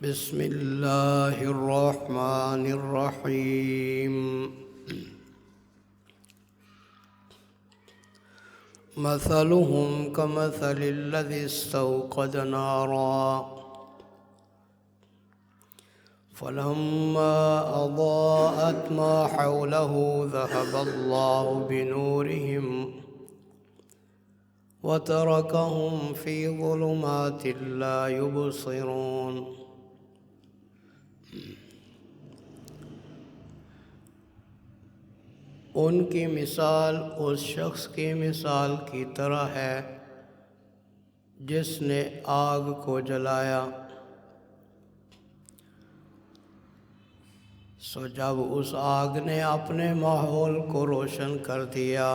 بسم اللہ الرحمن الرحیم مثلهم كمثل الذي استوقد نارا فلما أضاءت ما حوله ذهب الله بنورهم وتركهم في ظلمات لا يبصرون۔ ان کی مثال اس شخص کی مثال کی طرح ہے جس نے آگ کو جلایا، سو جب اس آگ نے اپنے ماحول کو روشن کر دیا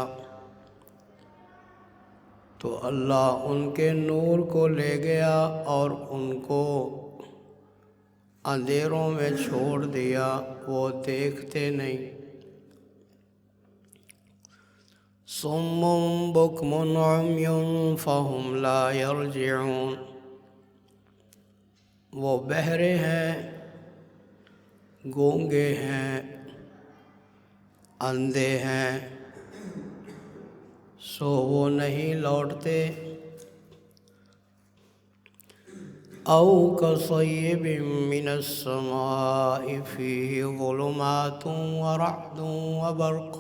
تو اللہ ان کے نور کو لے گیا اور ان کو اندھیروں میں چھوڑ دیا، وہ دیکھتے نہیں۔ صم بکم عمی فہم لا یرجعون، وہ بہرے ہیں، گونگے ہیں، اندھے ہیں، سو وہ نہیں لوٹتے۔ او کصیب من السماء فیہ ظلمات ورعد وبرق،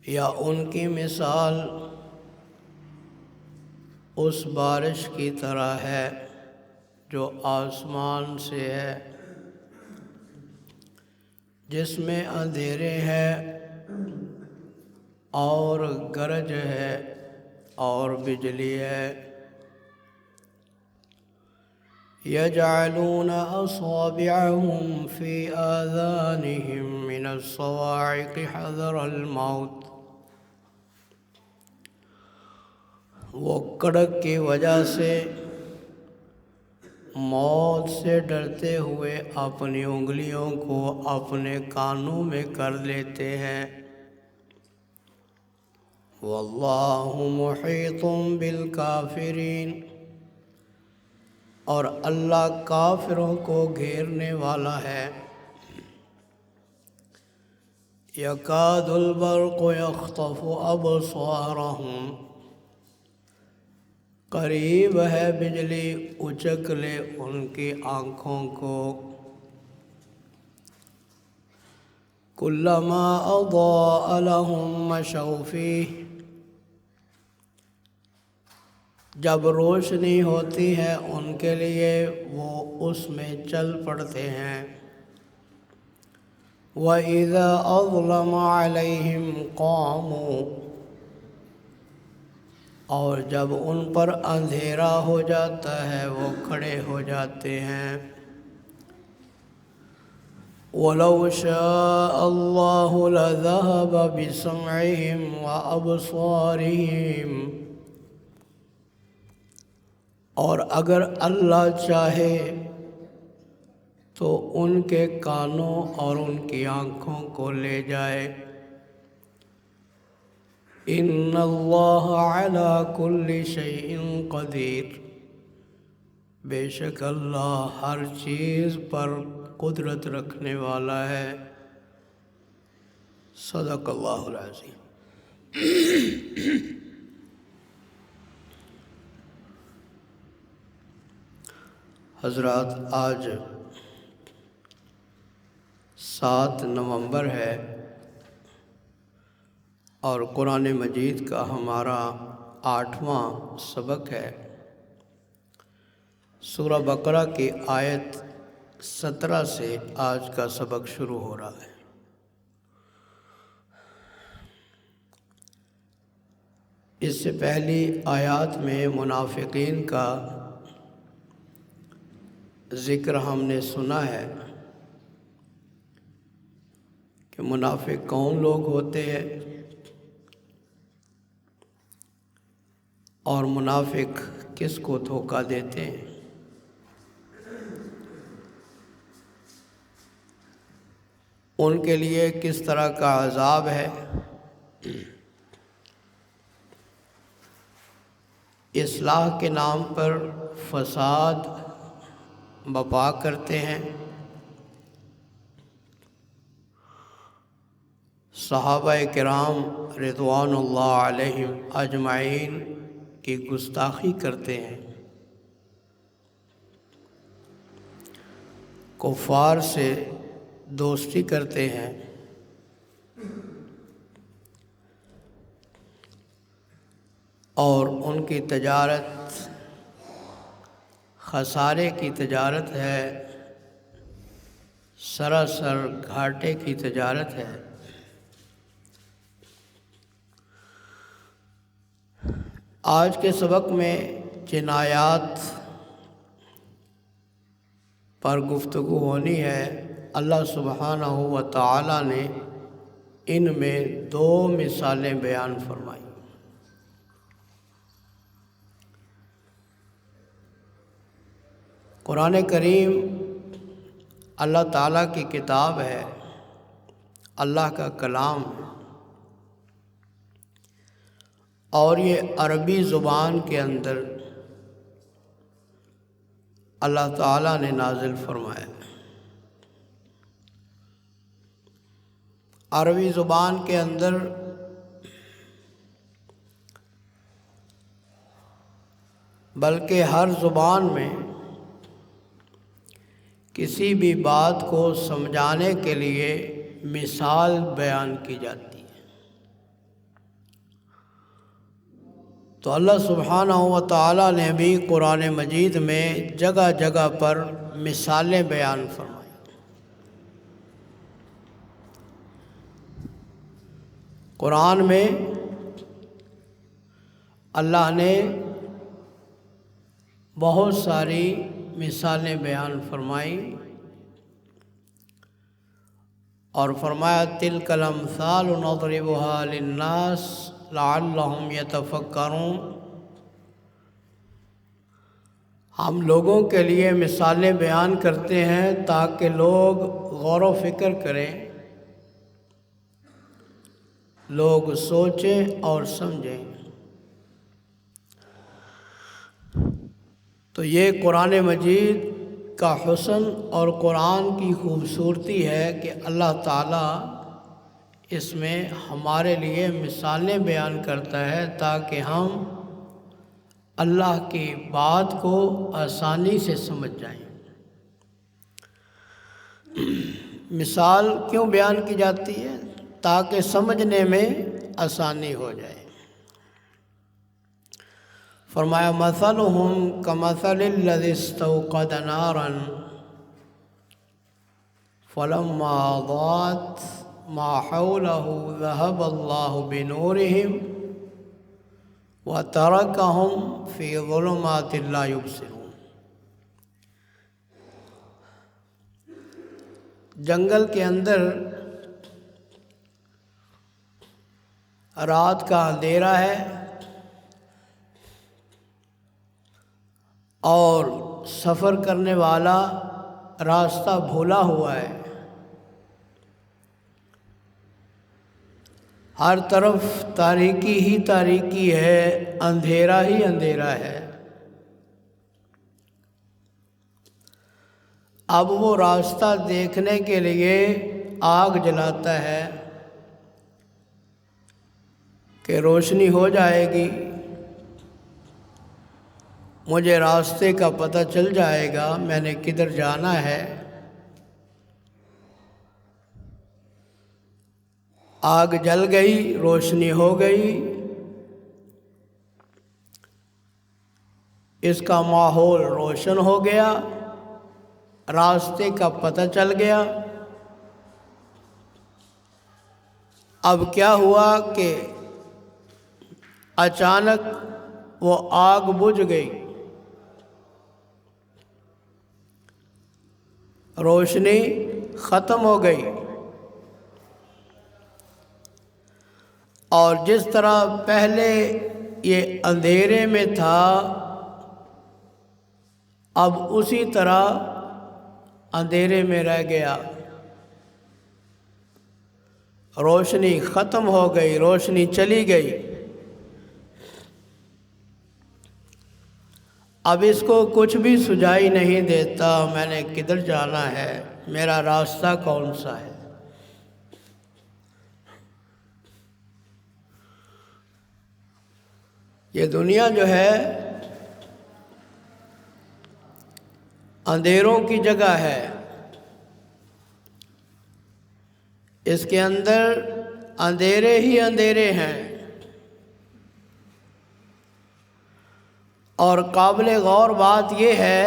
یا ان کی مثال اس بارش کی طرح ہے جو آسمان سے ہے، جس میں اندھیرے ہیں اور گرج ہے اور بجلی ہے۔ یجعلون اصابعهم فی آذانهم من الصواعق حذر الموت، وہ کڑک کی وجہ سے موت سے ڈرتے ہوئے اپنی انگلیوں کو اپنے کانوں میں کر لیتے ہیں۔ واللہ محیط بالکافرین، اور اللہ کافروں کو گھیرنے والا ہے۔ یکاد البرق یخطف ابصارہم، قریب ہے بجلی اچک لے ان کی آنکھوں کو۔ کلما اضاء لهم مشوا فیہ، جب روشنی ہوتی ہے ان کے لیے وہ اس میں چل پڑتے ہیں۔ وَإِذَا أَظْلَمَ عَلَيْهِمْ قَامُوا، اور جب ان پر اندھیرا ہو جاتا ہے وہ کھڑے ہو جاتے ہیں۔ وَلَوْ شَاءَ اللَّهُ لَذَهَبَ بِسَمْعِهِمْ وَأَبْصَارِهِمْ، اور اگر اللہ چاہے تو ان کے کانوں اور ان کی آنکھوں کو لے جائے۔ ان اللہ علی کل شیء قدیر، بے شک اللہ ہر چیز پر قدرت رکھنے والا ہے۔ صدق اللہ العظیم۔ حضرات، آج 7 نومبر ہے اور قرآن مجید کا ہمارا 8واں سبق ہے۔ سورہ بقرہ کی آیت 17 سے آج کا سبق شروع ہو رہا ہے۔ اس سے پہلی آیات میں منافقین کا ذکر ہم نے سنا ہے کہ منافق کون لوگ ہوتے ہیں اور منافق کس کو دھوکہ دیتے ہیں۔ ان کے لیے کس طرح کا عذاب ہے۔ اصلاح کے نام پر فساد برپا کرتے ہیں، صحابہ کرام رضوان اللہ علیہم اجمعین کی گستاخی کرتے ہیں، کفار سے دوستی کرتے ہیں، اور ان کی تجارت خسارے کی تجارت ہے، سراسر گھاٹے کی تجارت ہے۔ آج کے سبق میں جنایات پر گفتگو ہونی ہے۔ اللہ سبحانہ و تعالی نے ان میں 2 مثالیں بیان فرمائیں۔ قرآن کریم اللہ تعالیٰ کی کتاب ہے، اللہ کا کلام ہے، اور یہ عربی زبان کے اندر اللہ تعالیٰ نے نازل فرمایا۔ عربی زبان کے اندر بلکہ ہر زبان میں کسی بھی بات کو سمجھانے کے لیے مثال بیان کی جاتی ہے۔ تو اللہ سبحانہ و تعالیٰ نے بھی قرآن مجید میں جگہ جگہ پر مثالیں بیان فرمائیں۔ قرآن میں اللہ نے بہت ساری مثالیں بیان فرمائیں اور فرمایا تلک الامثال نضربها للناس لعلهم يتفکرون۔ ہم لوگوں کے لیے مثالیں بیان کرتے ہیں تاکہ لوگ غور و فکر کریں، لوگ سوچیں اور سمجھیں۔ تو یہ قرآن مجید کا حسن اور قرآن کی خوبصورتی ہے کہ اللہ تعالیٰ اس میں ہمارے لیے مثالیں بیان کرتا ہے تاکہ ہم اللہ کی بات کو آسانی سے سمجھ جائیں۔ مثال کیوں بیان کی جاتی ہے؟ تاکہ سمجھنے میں آسانی ہو جائے۔ فرمایا مثلهم كمثل الذي استوقد نارا فلما أضاءت ما حوله ذهب الله بنورهم وتركهم في ظلمات لا يبصرون۔ جنگل کے اندر رات کا اندھیرا ہے اور سفر کرنے والا راستہ بھولا ہوا ہے، ہر طرف تاریکی ہی تاریکی ہے، اندھیرا ہی اندھیرا ہے۔ اب وہ راستہ دیکھنے کے لیے آگ جلاتا ہے کہ روشنی ہو جائے گی، مجھے راستے کا پتہ چل جائے گا، میں نے کدھر جانا ہے۔ آگ جل گئی، روشنی ہو گئی، اس کا ماحول روشن ہو گیا، راستے کا پتہ چل گیا۔ اب کیا ہوا کہ اچانک وہ آگ بجھ گئی، روشنی ختم ہو گئی، اور جس طرح پہلے یہ اندھیرے میں تھا اب اسی طرح اندھیرے میں رہ گیا، روشنی ختم ہو گئی، روشنی چلی گئی۔ اب اس کو کچھ بھی سجائی نہیں دیتا میں نے کدھر جانا ہے، میرا راستہ کون سا ہے۔ یہ دنیا جو ہے اندھیروں کی جگہ ہے، اس کے اندر اندھیرے ہی اندھیرے ہیں، اور قابل غور بات یہ ہے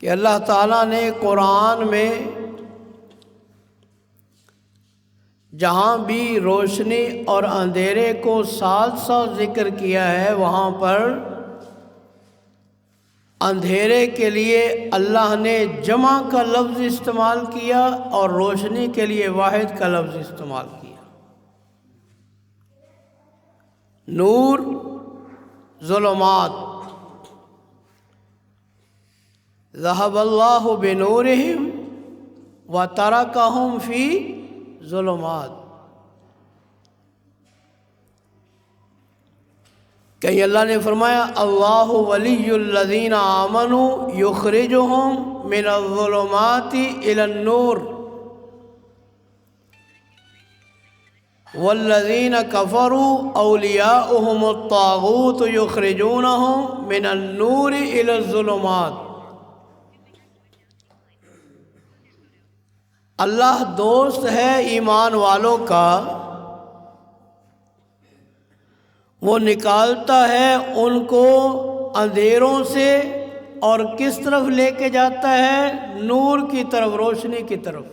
کہ اللہ تعالیٰ نے قرآن میں جہاں بھی روشنی اور اندھیرے کو ساتھ ساتھ ذکر کیا ہے، وہاں پر اندھیرے کے لیے اللہ نے جمع کا لفظ استعمال کیا اور روشنی کے لیے واحد کا لفظ استعمال کیا۔ نور، ظلمات، ذهب اللہ بنورہم وترکہم فی ظلمات۔ کہیں اللہ نے فرمایا اللہ ولی الذین آمنوا یخرجہم من الظلمات الی النور والذین کفروا اولیاؤہم الطاغوت یخرجونہم من النور الی الظلمات۔ اللہ دوست ہے ایمان والوں کا، وہ نکالتا ہے ان کو اندھیروں سے اور کس طرف لے کے جاتا ہے؟ نور کی طرف، روشنی کی طرف۔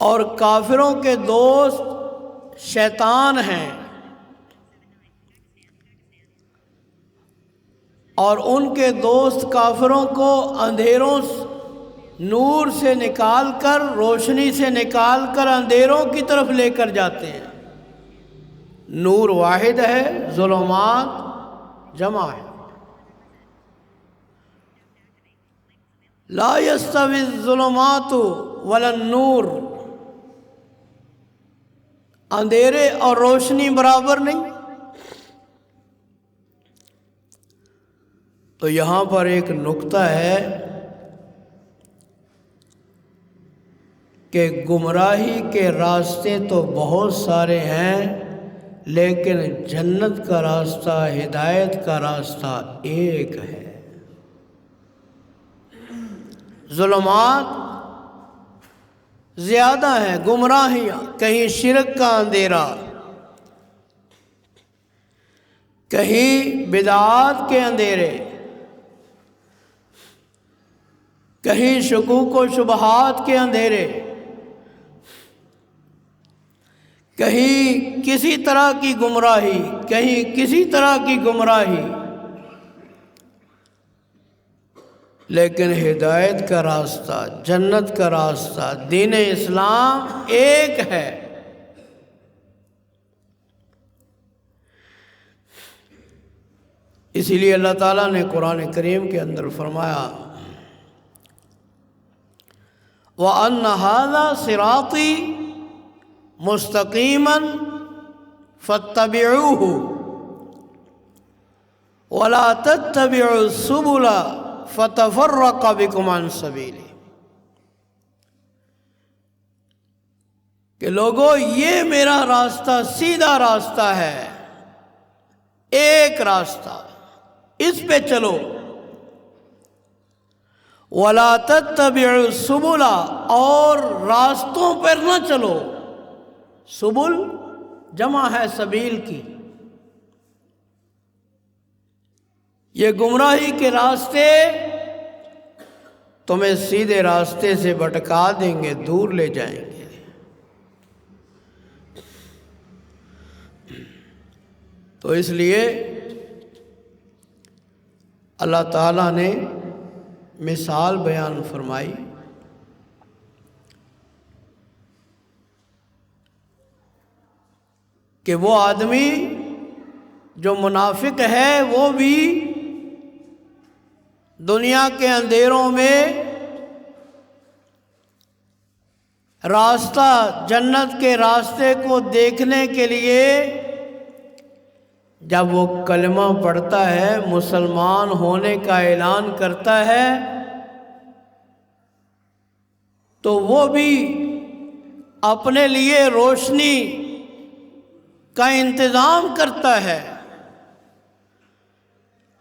اور کافروں کے دوست شیطان ہیں، اور ان کے دوست کافروں کو اندھیروں نور سے نکال کر، روشنی سے نکال کر اندھیروں کی طرف لے کر جاتے ہیں۔ نور واحد ہے، ظلمات جمع ہے۔ لا یستوی الظلمات ولا النور، اندھیرے اور روشنی برابر نہیں۔ تو یہاں پر ایک نکتہ ہے کہ گمراہی کے راستے تو بہت سارے ہیں، لیکن جنت کا راستہ، ہدایت کا راستہ ایک ہے۔ ظلمات زیادہ ہیں، گمراہیاں، کہیں شرک کا اندھیرا، کہیں بدعات کے اندھیرے، کہیں شکوک و شبہات کے اندھیرے، کہیں کسی طرح کی گمراہی، کہیں کسی طرح کی گمراہی، لیکن ہدایت کا راستہ، جنت کا راستہ، دین اسلام ایک ہے۔ اسی لیے اللہ تعالیٰ نے قرآن کریم کے اندر فرمایا وَأَنَّ هَذَا صِرَاطِي مستقیما فاتبعوه ولا تتبعوا السبل فتفرق بكم عن سبیلہ۔ کہ لوگو یہ میرا راستہ سیدھا راستہ ہے، ایک راستہ، اس پہ چلو۔ وَلَا تَتَّبِعُوا السُّبُلَ، اور راستوں پر نہ چلو۔ سبل جمع ہے سبیل کی۔ یہ گمراہی کے راستے تمہیں سیدھے راستے سے بھٹکا دیں گے، دور لے جائیں گے۔ تو اس لیے اللہ تعالیٰ نے مثال بیان فرمائی کہ وہ آدمی جو منافق ہے وہ بھی دنیا کے اندھیروں میں راستہ، جنت کے راستے کو دیکھنے کے لیے جب وہ کلمہ پڑھتا ہے، مسلمان ہونے کا اعلان کرتا ہے، تو وہ بھی اپنے لیے روشنی کا انتظام کرتا ہے،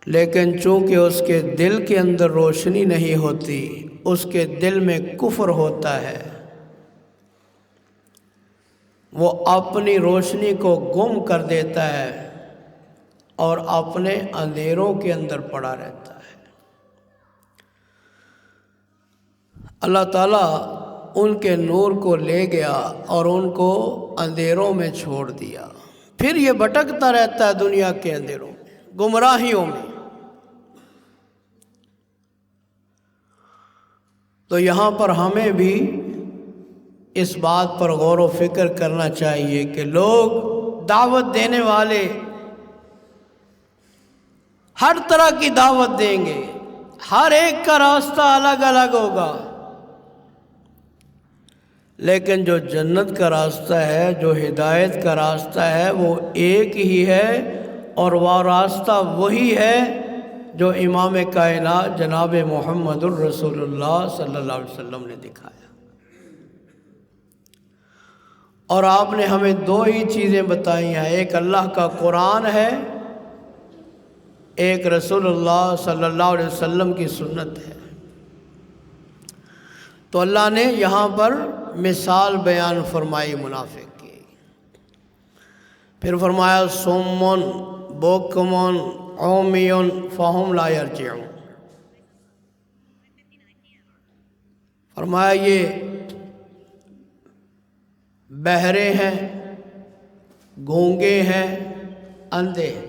لیکن چونکہ اس کے دل کے اندر روشنی نہیں ہوتی، اس کے دل میں کفر ہوتا ہے، وہ اپنی روشنی کو گم کر دیتا ہے اور اپنے اندھیروں کے اندر پڑا رہتا ہے۔ اللہ تعالیٰ ان کے نور کو لے گیا اور ان کو اندھیروں میں چھوڑ دیا، پھر یہ بھٹکتا رہتا ہے دنیا کے اندھیروں میں، گمراہیوں میں۔ تو یہاں پر ہمیں بھی اس بات پر غور و فکر کرنا چاہیے کہ لوگ دعوت دینے والے ہر طرح کی دعوت دیں گے، ہر ایک کا راستہ الگ الگ ہوگا، لیکن جو جنت کا راستہ ہے، جو ہدایت کا راستہ ہے، وہ ایک ہی ہے، اور وہ راستہ وہی ہے جو امام کائنات جناب محمد الرسول اللہ صلی اللہ علیہ وسلم نے دکھایا۔ اور آپ نے ہمیں دو ہی چیزیں بتائی ہیں، ایک اللہ کا قرآن ہے، ایک رسول اللہ صلی اللہ علیہ وسلم کی سنت ہے۔ تو اللہ نے یہاں پر مثال بیان فرمائی منافق کی، پھر فرمایا صم بکم عمی فہم لا یرجعون، فرمایا یہ بہرے ہیں، گونگے ہیں، اندھے ہیں،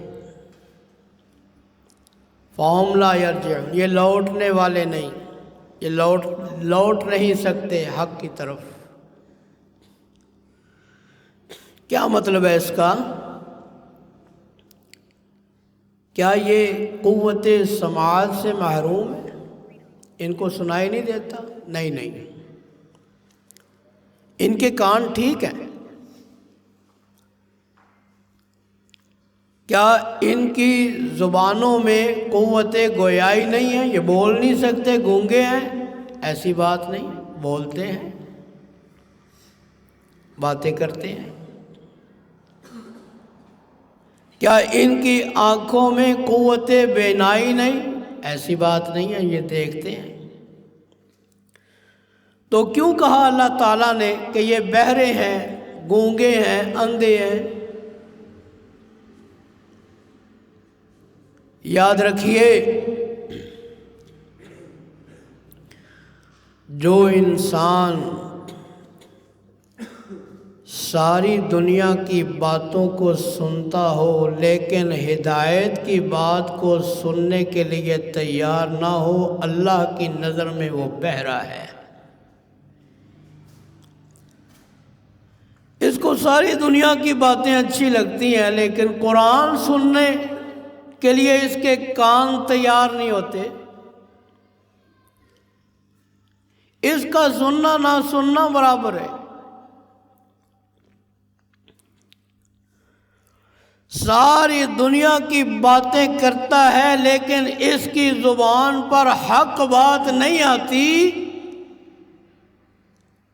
فہم لا یرجعون، یہ لوٹنے والے نہیں، یہ لوٹ نہیں سکتے حق کی طرف۔ کیا مطلب ہے اس کا؟ کیا یہ قوت سماعت سے محروم ہے؟ ان کو سنائی نہیں دیتا؟ نہیں، ان کے کان ٹھیک ہیں۔ کیا ان کی زبانوں میں قوت گویائی نہیں ہے؟ یہ بول نہیں سکتے، گونگے ہیں؟ ایسی بات نہیں، بولتے ہیں، باتیں کرتے ہیں۔ کیا ان کی آنکھوں میں قوت بینائی نہیں؟ ایسی بات نہیں ہے، یہ دیکھتے ہیں۔ تو کیوں کہا اللہ تعالیٰ نے کہ یہ بہرے ہیں، گونگے ہیں، اندھے ہیں؟ یاد رکھیے، جو انسان ساری دنیا کی باتوں کو سنتا ہو لیکن ہدایت کی بات کو سننے کے لیے تیار نہ ہو، اللہ کی نظر میں وہ بہرا ہے۔ اس کو ساری دنیا کی باتیں اچھی لگتی ہیں، لیکن قرآن سننے کے لیے اس کے کان تیار نہیں ہوتے۔ اس کا سننا نہ سننا برابر ہے۔ ساری دنیا کی باتیں کرتا ہے لیکن اس کی زبان پر حق بات نہیں آتی،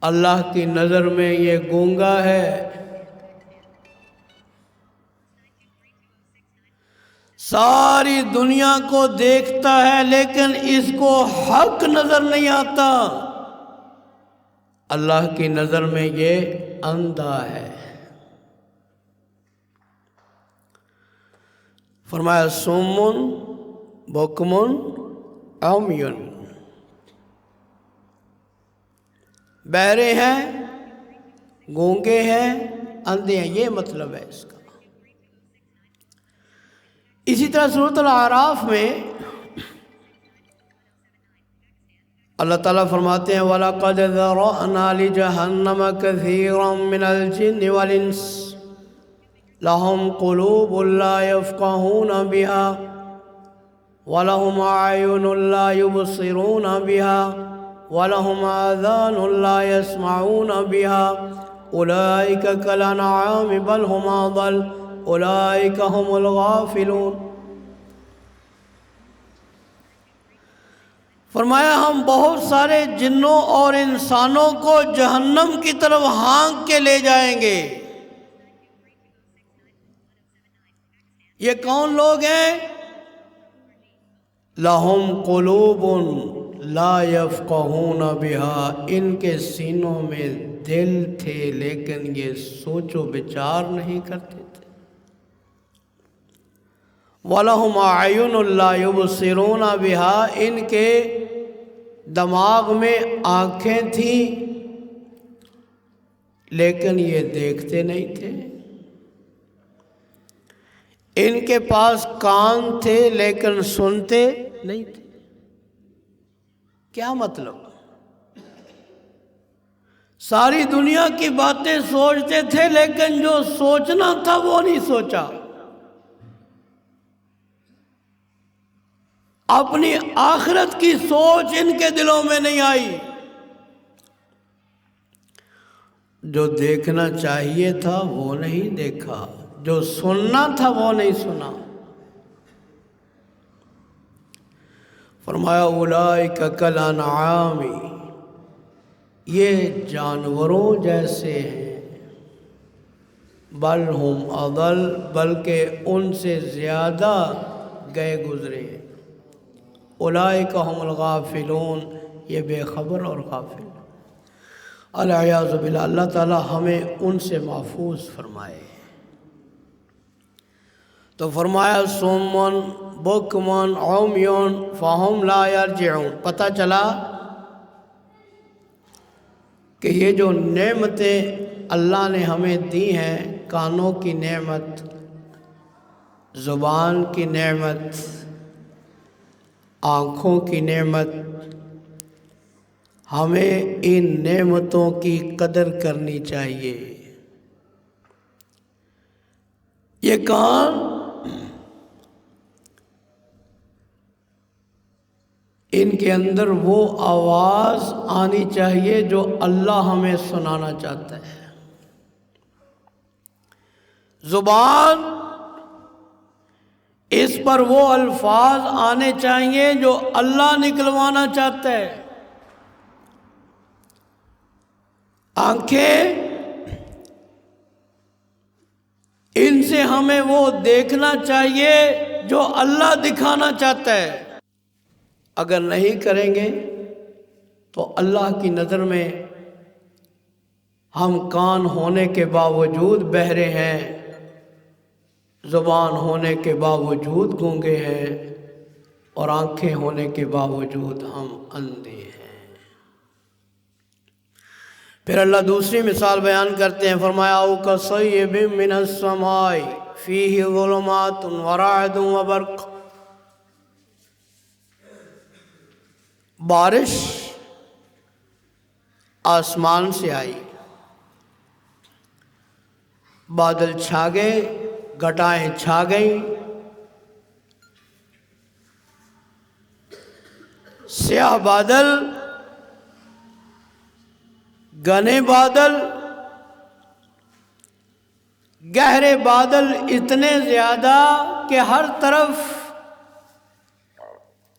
اللہ کی نظر میں یہ گونگا ہے۔ ساری دنیا کو دیکھتا ہے لیکن اس کو حق نظر نہیں آتا، اللہ کی نظر میں یہ اندھا ہے۔ فرمایا صم بکم عمی، بہرے ہیں، گونگے ہیں، اندھے ہیں، یہ مطلب ہے اس کا۔ اسی طرح سورۃ الاعراف میں اللہ تعالیٰ فرماتے ہیں وَلَقَدْ ذَرَأْنَا لِجَهَنَّمَ كَثِيرًا مِنَ الْجِنِّ وَالْإِنسِ لَهُمْ قُلُوبٌ لَا يَفْقَهُونَ بِهَا وَلَهُمْ أَعْيُنٌ لَا يُبْصِرُونَ بِهَا وَلَهُمْ آذَانٌ لَا يَسْمَعُونَ بِهَا أُولَئِكَ كَالْأَنْعَامِ بَلْ هُمْ أَضَلُّ اولئک هم الغافلون۔ فرمایا ہم بہت سارے جنوں اور انسانوں کو جہنم کی طرف ہانک کے لے جائیں گے۔ یہ کون لوگ ہیں؟ لَهُمْ قُلُوبٌ لَا يَفْقَهُونَ بِهَا، ان کے سینوں میں دل تھے لیکن یہ سوچ و بچار نہیں کرتے تھے۔ وَلَهُمْ أَعْيُنٌ لَا يُبْصِرُونَ بِهَا، ان کے دماغ میں آنکھیں تھیں لیکن یہ دیکھتے نہیں تھے۔ ان کے پاس کان تھے لیکن سنتے نہیں تھے۔ کیا مطلب؟ ساری دنیا کی باتیں سوچتے تھے لیکن جو سوچنا تھا وہ نہیں سوچا۔ اپنی آخرت کی سوچ ان کے دلوں میں نہیں آئی۔ جو دیکھنا چاہیے تھا وہ نہیں دیکھا، جو سننا تھا وہ نہیں سنا۔ فرمایا اولئک کالانعام، یہ جانوروں جیسے ہیں، بل ہم اضل، بلکہ ان سے زیادہ گئے گزرے ہیں۔ اولئک هم الغافلون، یہ بے خبر اور غافل۔ العیاذ باللہ، اللہ تعالی ہمیں ان سے محفوظ فرمائے۔ تو فرمایا صم بکم عمی فہم لا یرجعون۔ پتہ چلا کہ یہ جو نعمتیں اللہ نے ہمیں دی ہیں، کانوں کی نعمت، زبان کی نعمت، آنکھوں کی نعمت، ہمیں ان نعمتوں کی قدر کرنی چاہیے۔ یہ کان، ان کے اندر وہ آواز آنی چاہیے جو اللہ ہمیں سنانا چاہتا ہے۔ زبان، اس پر وہ الفاظ آنے چاہیے جو اللہ نکلوانا چاہتا ہے۔ آنکھیں، ان سے ہمیں وہ دیکھنا چاہیے جو اللہ دکھانا چاہتا ہے۔ اگر نہیں کریں گے تو اللہ کی نظر میں ہم کان ہونے کے باوجود بہرے ہیں، زبان ہونے کے باوجود گونگے ہیں، اور آنکھیں ہونے کے باوجود ہم اندھے ہیں۔ پھر اللہ دوسری مثال بیان کرتے ہیں، فرمایا او کصیب من السماء فیہ ظلمات ورعد وبرق، بارش آسمان سے آئی، بادل چھا گئے، گھٹائیں چھا گئیں، سیاہ بادل، گھنے بادل، گہرے بادل اتنے زیادہ کہ ہر طرف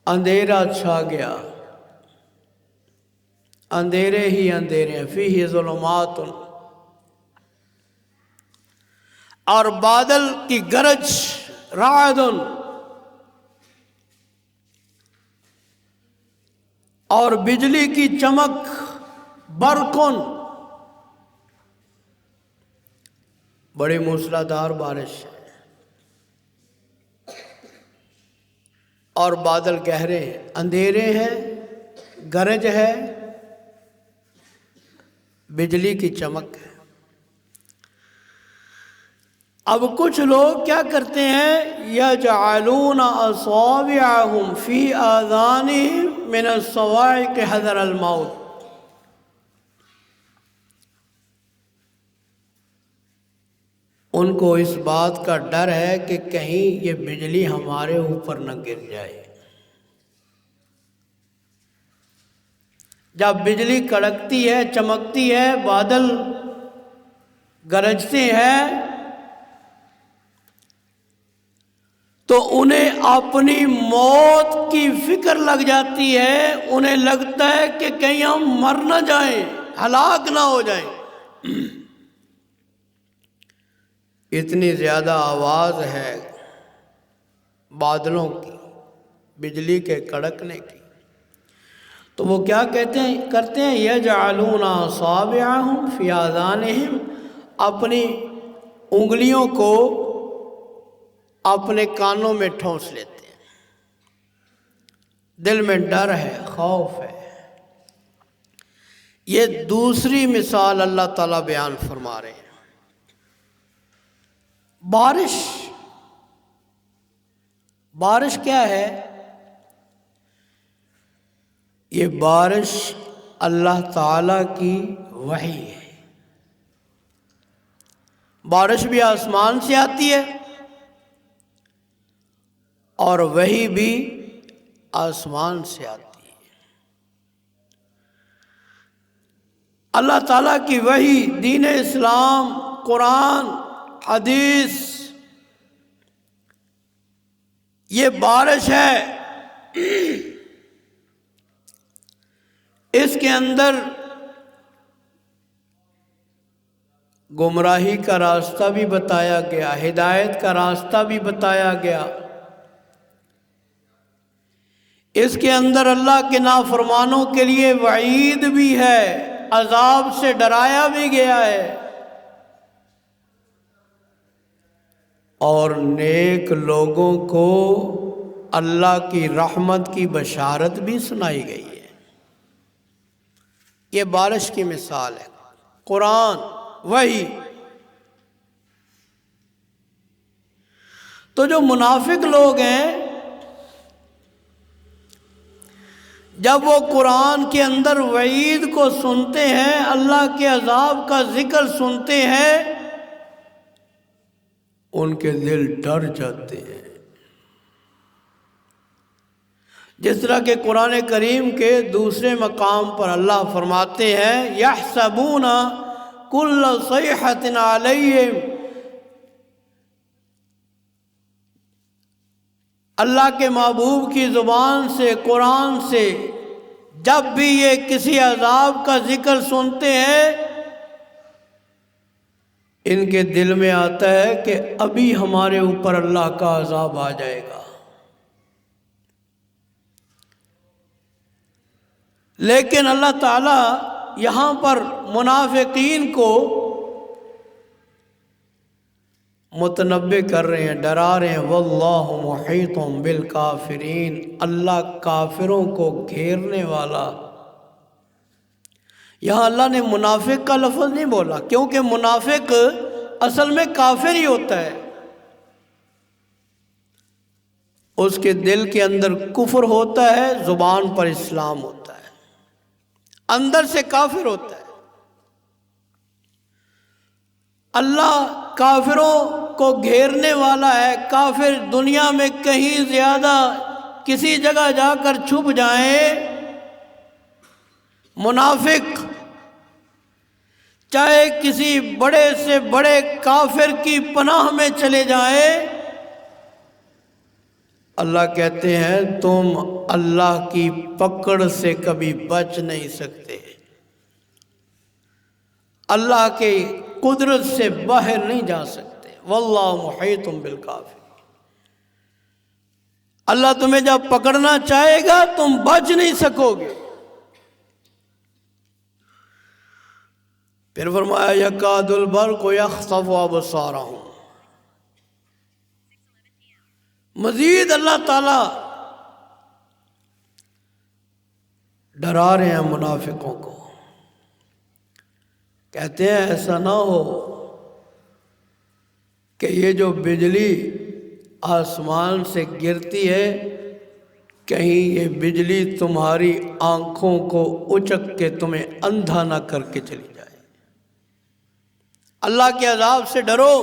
اندھیرا چھا گیا، اندھیرے ہی اندھیرے، فیہ ظلمات، اور بادل کی گرج، رعد، اور بجلی کی چمک، برقن، بڑی موسلادھار بارش ہے، اور بادل گہرے ہیں، اندھیرے ہیں، گرج ہے، بجلی کی چمک ہے۔ اب کچھ لوگ کیا کرتے ہیں، یجعلون اصابعهم فی آذانہم من الصواعق حذر الموت، ان کو اس بات کا ڈر ہے کہ کہیں یہ بجلی ہمارے اوپر نہ گر جائے۔ جب بجلی کڑکتی ہے، چمکتی ہے، بادل گرجتے ہیں، تو انہیں اپنی موت کی فکر لگ جاتی ہے، انہیں لگتا ہے کہ کہیں ہم مر نہ جائیں، ہلاک نہ ہو جائیں۔ اتنی زیادہ آواز ہے بادلوں کی، بجلی کے کڑکنے کی، تو وہ کیا کرتے ہیں یجعلون اصابعہم فی آذانہم، اپنی انگلیوں کو اپنے کانوں میں ٹھونس لیتے ہیں، دل میں ڈر ہے، خوف ہے۔ یہ دوسری مثال اللہ تعالیٰ بیان فرما رہے ہیں۔ بارش کیا ہے؟ یہ بارش اللہ تعالیٰ کی وحی ہے۔ بارش بھی آسمان سے آتی ہے اور وحی بھی آسمان سے آتی ہے۔ اللہ تعالیٰ کی وحی، دین اسلام، قرآن، حدیث، یہ بارش ہے۔ اس کے اندر گمراہی کا راستہ بھی بتایا گیا، ہدایت کا راستہ بھی بتایا گیا۔ اس کے اندر اللہ کے نافرمانوں کے لیے وعید بھی ہے، عذاب سے ڈرایا بھی گیا ہے، اور نیک لوگوں کو اللہ کی رحمت کی بشارت بھی سنائی گئی ہے۔ یہ بارش کی مثال ہے، قرآن، وحی۔ تو جو منافق لوگ ہیں، جب وہ قرآن کے اندر وعید کو سنتے ہیں، اللہ کے عذاب کا ذکر سنتے ہیں، ان کے دل ڈر جاتے ہیں۔ جس طرح کہ قرآن کریم کے دوسرے مقام پر اللہ فرماتے ہیں یحسبون کل صیحۃ علیہم، اللہ کے محبوب کی زبان سے، قرآن سے جب بھی یہ کسی عذاب کا ذکر سنتے ہیں، ان کے دل میں آتا ہے کہ ابھی ہمارے اوپر اللہ کا عذاب آ جائے گا۔ لیکن اللہ تعالیٰ یہاں پر منافقین کو متنبع کر رہے ہیں، ڈرا رہے ہیں، واللہ محیط بالکافرین، اللہ کافروں کو گھیرنے والا۔ یہاں اللہ نے منافق کا لفظ نہیں بولا، کیونکہ منافق اصل میں کافر ہی ہوتا ہے، اس کے دل کے اندر کفر ہوتا ہے، زبان پر اسلام ہوتا ہے، اندر سے کافر ہوتا ہے۔ اللہ کافروں کو گھیرنے والا ہے۔ کافر دنیا میں کہیں زیادہ کسی جگہ جا کر چھپ جائیں، منافق چاہے کسی بڑے سے بڑے کافر کی پناہ میں چلے جائیں، اللہ کہتے ہیں تم اللہ کی پکڑ سے کبھی بچ نہیں سکتے، اللہ کی قدرت سے باہر نہیں جا سکتے۔ واللہ محیط بالکافرین، اللہ تمہیں جب پکڑنا چاہے گا تم بچ نہیں سکو گے۔ پھر فرمایا یکاد البرق یخطف ابصارہم، مزید اللہ تعالی ڈرا رہے ہیں منافقوں کو، کہتے ہیں ایسا نہ ہو کہ یہ جو بجلی آسمان سے گرتی ہے، کہیں یہ بجلی تمہاری آنکھوں کو اچک کے تمہیں اندھا نہ کر کے چلی جائے۔ اللہ کے عذاب سے ڈرو،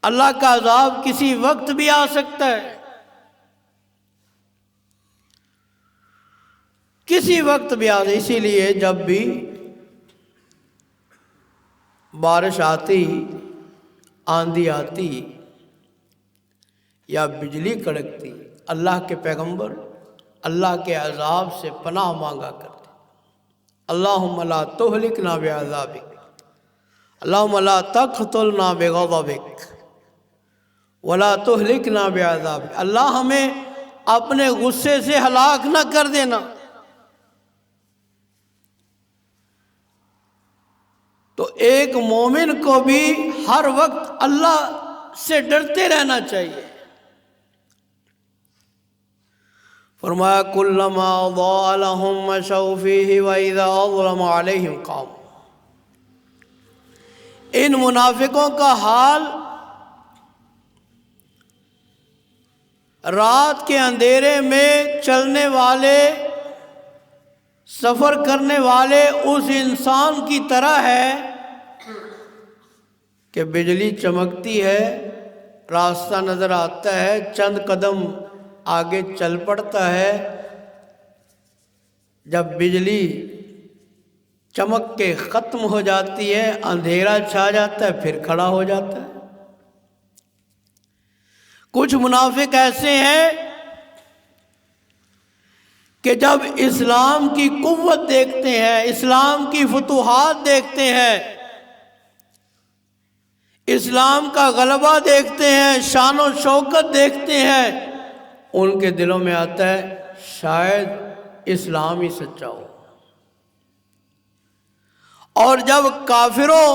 اللہ کا عذاب کسی وقت بھی آ سکتا ہے، کسی وقت بھی آ، اسی لیے جب بھی بارش آتی آندھی آتی یا بجلی کڑکتی، اللہ کے پیغمبر اللہ کے عذاب سے پناہ مانگا کرتے، اللہم لا تہلکنا بعذابک، اللہم لا تقتلنا بغضبک ولا تہلکنا بعذابک، اللہ ہمیں اپنے غصے سے ہلاک نہ کر دینا۔ تو ایک مومن کو بھی ہر وقت اللہ سے ڈرتے رہنا چاہیے۔ فرمایا کلما ضاء لهم مشوا فيه واذا اظلم عليهم قاموا۔ ان منافقوں کا حال رات کے اندھیرے میں چلنے والے، سفر کرنے والے اس انسان کی طرح ہے کہ بجلی چمکتی ہے، راستہ نظر آتا ہے، چند قدم آگے چل پڑتا ہے، جب بجلی چمک کے ختم ہو جاتی ہے، اندھیرا چھا جاتا ہے، پھر کھڑا ہو جاتا ہے۔ کچھ منافق ایسے ہیں کہ جب اسلام کی قوت دیکھتے ہیں، اسلام کی فتوحات دیکھتے ہیں، اسلام کا غلبہ دیکھتے ہیں، شان و شوکت دیکھتے ہیں، ان کے دلوں میں آتا ہے شاید اسلام ہی سچا ہو۔ اور جب کافروں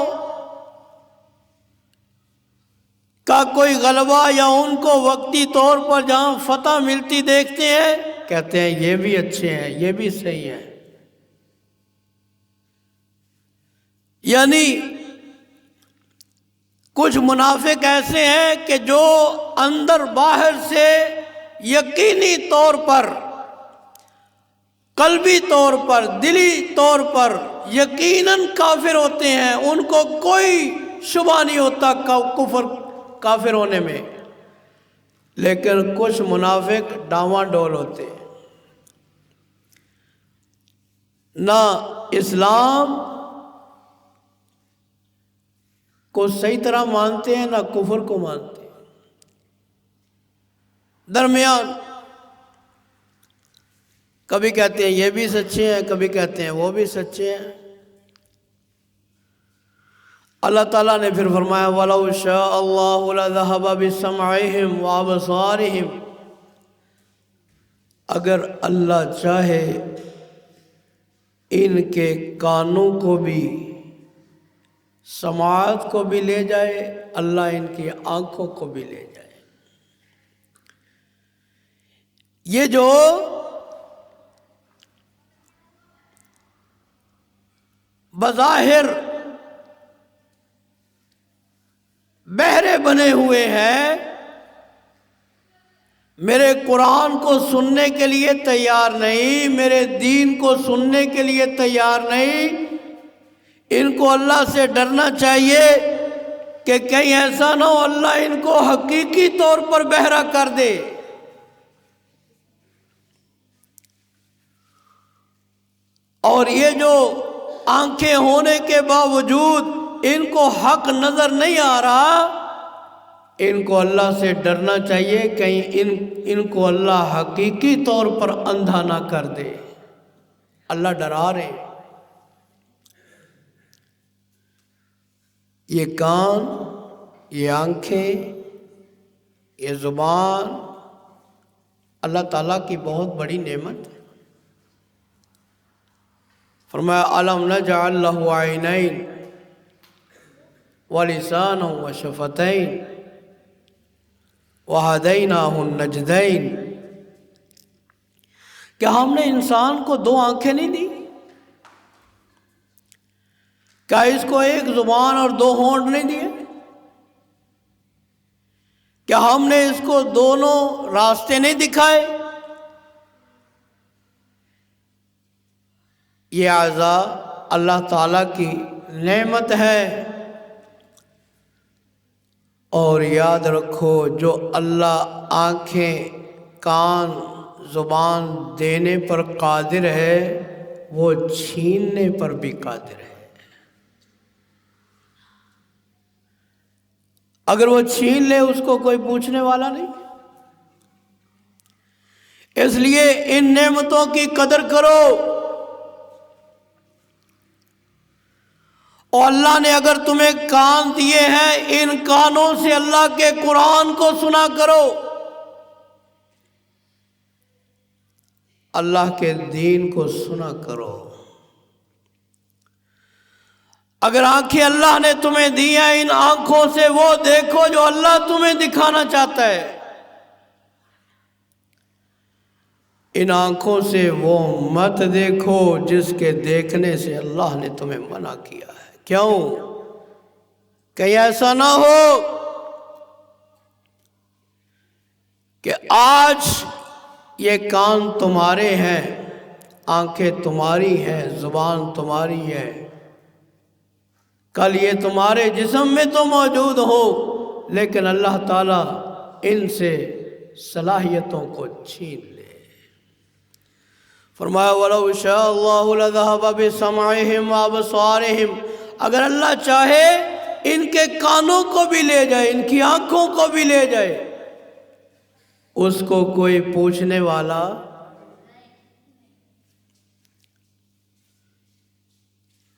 کا کوئی غلبہ یا ان کو وقتی طور پر جہاں فتح ملتی دیکھتے ہیں، کہتے ہیں یہ بھی اچھے ہیں، یہ بھی صحیح ہیں۔ یعنی کچھ منافق ایسے ہیں کہ جو اندر باہر سے یقینی طور پر، قلبی طور پر، دلی طور پر یقیناً کافر ہوتے ہیں، ان کو کوئی شبہ نہیں ہوتا کافر ہونے میں، لیکن کچھ منافق ڈاواں ڈول ہوتے ہیں، نہ اسلام کو صحیح طرح مانتے ہیں، نہ کفر کو مانتے ہیں، درمیان، کبھی کہتے ہیں یہ بھی سچے ہیں، کبھی کہتے ہیں وہ بھی سچے ہیں۔ اللہ تعالیٰ نے پھر فرمایا وَلَوْ شَاءَ اللَّهُ لَذَهَبَ بِسَمْعِهِمْ وَأَبْصَارِهِمْ، اگر اللہ چاہے ان کے کانوں کو بھی، سماعت کو بھی لے جائے، اللہ ان کی آنکھوں کو بھی لے جائے۔ یہ جو بظاہر بہرے بنے ہوئے ہیں، میرے قرآن کو سننے کے لیے تیار نہیں، میرے دین کو سننے کے لیے تیار نہیں، ان کو اللہ سے ڈرنا چاہیے کہ کہیں ایسا نہ ہو اللہ ان کو حقیقی طور پر بہرا کر دے۔ اور یہ جو آنکھیں ہونے کے باوجود ان کو حق نظر نہیں آ رہا، ان کو اللہ سے ڈرنا چاہیے کہیں ان کو اللہ حقیقی طور پر اندھا نہ کر دے۔ اللہ ڈرا رہے ہیں۔ یہ کان، یہ آنکھیں، یہ زبان اللہ تعالیٰ کی بہت بڑی نعمت ہے۔ فرمایا أَلَمْ نَجْعَلْ لَهُ عَيْنَيْنِ وَلِسَانًا وَشَفَتَيْنِ وَهَدَيْنَاهُ النَّجْدَيْنِ، کیا ہم نے انسان کو دو آنکھیں نہیں دی؟ کیا اس کو ایک زبان اور دو ہونٹ نہیں دیے؟ کیا ہم نے اس کو دونوں راستے نہیں دکھائے؟ یہ اعضاء اللہ تعالیٰ کی نعمت ہے، اور یاد رکھو جو اللہ آنکھیں، کان، زبان دینے پر قادر ہے، وہ چھیننے پر بھی قادر ہے۔ اگر وہ چھین لے اس کو کوئی پوچھنے والا نہیں۔ اس لیے ان نعمتوں کی قدر کرو، اور اللہ نے اگر تمہیں کان دیے ہیں، ان کانوں سے اللہ کے قرآن کو سنا کرو، اللہ کے دین کو سنا کرو۔ اگر آنکھیں اللہ نے تمہیں دی ہیں، ان آنکھوں سے وہ دیکھو جو اللہ تمہیں دکھانا چاہتا ہے۔ ان آنکھوں سے وہ مت دیکھو جس کے دیکھنے سے اللہ نے تمہیں منع کیا ہے۔ کیوں؟ کہیں ایسا نہ ہو کہ آج یہ کان تمہارے ہیں، آنکھیں تمہاری ہیں، زبان تمہاری ہے، کل یہ تمہارے جسم میں تو موجود ہو، لیکن اللہ تعالیٰ ان سے صلاحیتوں کو چھین لے۔ فرمایا وَلَوْ شَاءَ اللَّهُ لَذَهَبَ بِسَمْعِهِمْ وَأَبْصَارِهِمْ، اگر اللہ چاہے ان کے کانوں کو بھی لے جائے، ان کی آنکھوں کو بھی لے جائے، اس کو کوئی پوچھنے والا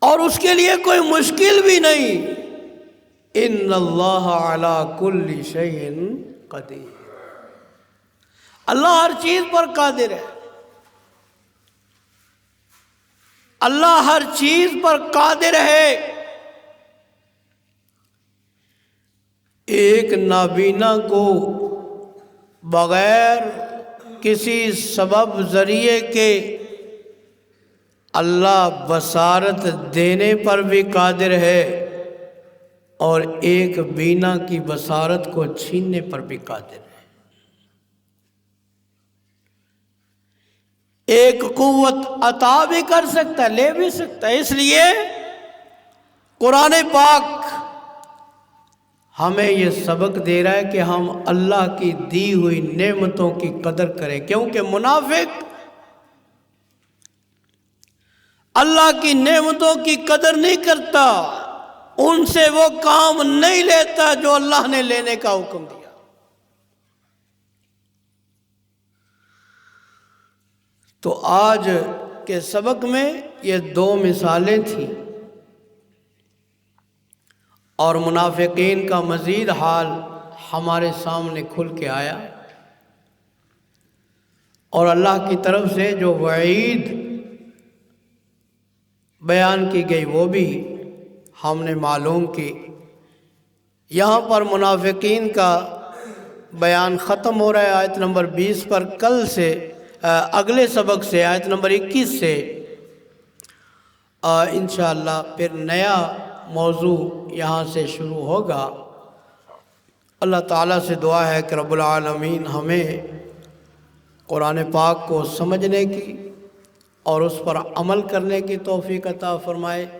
اور اس کے لیے کوئی مشکل بھی نہیں۔ ان اللہ علی کل شیء قدیر، اللہ ہر چیز پر قادر ہے، اللہ ہر چیز پر قادر ہے۔ ایک نابینا کو بغیر کسی سبب ذریعے کے اللہ بصارت دینے پر بھی قادر ہے، اور ایک بینا کی بصارت کو چھیننے پر بھی قادر ہے۔ ایک قوت عطا بھی کر سکتا ہے، لے بھی سکتا ہے۔ اس لیے قرآن پاک ہمیں یہ سبق دے رہا ہے کہ ہم اللہ کی دی ہوئی نعمتوں کی قدر کریں، کیونکہ منافق اللہ کی نعمتوں کی قدر نہیں کرتا، ان سے وہ کام نہیں لیتا جو اللہ نے لینے کا حکم دیا۔ تو آج کے سبق میں یہ دو مثالیں تھیں، اور منافقین کا مزید حال ہمارے سامنے کھل کے آیا، اور اللہ کی طرف سے جو وعید بیان کی گئی وہ بھی ہم نے معلوم کی۔ یہاں پر منافقین کا بیان ختم ہو رہا ہے آیت نمبر 20 پر۔ کل سے اگلے سبق سے آیت نمبر 21 سے انشاءاللہ پھر نیا موضوع یہاں سے شروع ہوگا۔ اللہ تعالیٰ سے دعا ہے کہ رب العالمین ہمیں قرآن پاک کو سمجھنے کی اور اس پر عمل کرنے کی توفیق عطا فرمائے۔